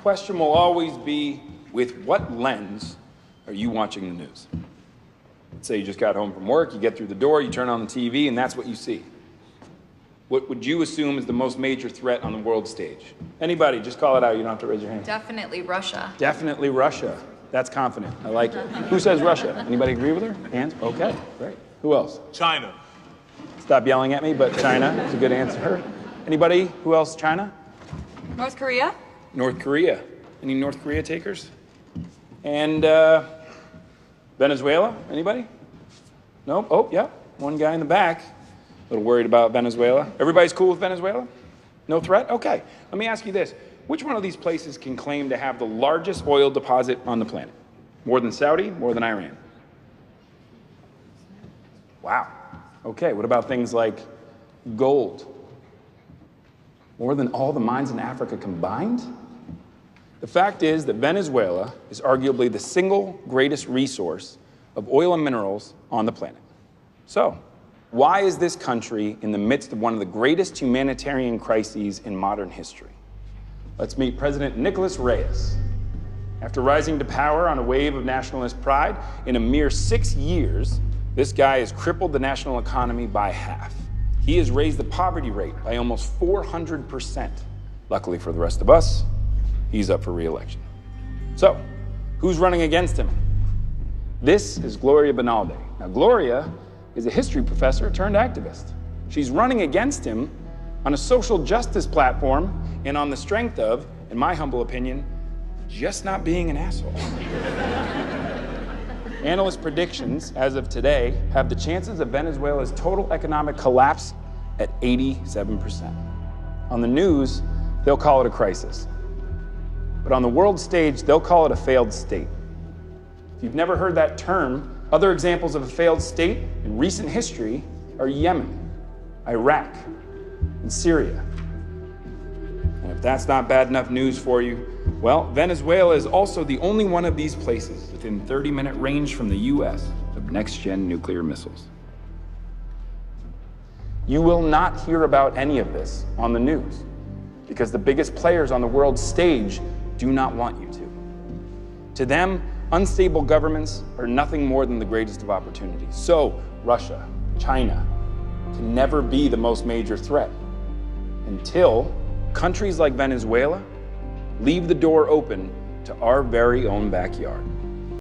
Question will always be, with what lens are you watching the news? Let's say you just got home from work, you get through the door, you turn on the TV, and that's what you see. What would you assume is the most major threat on the world stage? Anybody, just call it out, you don't have to raise your hand. Definitely Russia. Definitely Russia. That's confident, I like it. Who says Russia? Anybody agree with her? Hands? Okay, great. Who else? China. Stop yelling at me, but China is a good answer. Anybody? Who else? China? North Korea? North Korea. Any North Korea takers? And Venezuela? Anybody? No? Oh, yeah. One guy in the back. A little worried about Venezuela. Everybody's cool with Venezuela? No threat? Okay. Let me ask you this. Which one of these places can claim to have the largest oil deposit on the planet? More than Saudi? More than Iran? Wow. Okay, what about things like gold? More than all the mines in Africa combined? The fact is that Venezuela is arguably the single greatest resource of oil and minerals on the planet. So, why is this country in the midst of one of the greatest humanitarian crises in modern history? Let's meet President Nicolas Reyes. After rising to power on a wave of nationalist pride, in a mere 6 years, this guy has crippled the national economy by half. He has raised the poverty rate by almost 400%. Luckily for the rest of us, he's up for re-election. So, who's running against him? This is Gloria Bonalde. Now, Gloria is a history professor turned activist. She's running against him on a social justice platform and on the strength of, in my humble opinion, just not being an asshole. Analyst predictions, as of today, have the chances of Venezuela's total economic collapse at 87%. On the news, they'll call it a crisis. But on the world stage, they'll call it a failed state. If you've never heard that term, other examples of a failed state in recent history are Yemen, Iraq, and Syria. And if that's not bad enough news for you, well, Venezuela is also the only one of these places within 30-minute range from the US of next-gen nuclear missiles. You will not hear about any of this on the news because the biggest players on the world stage do not want you to. To them, unstable governments are nothing more than the greatest of opportunities. So, Russia, China, can never be the most major threat until countries like Venezuela leave the door open to our very own backyard.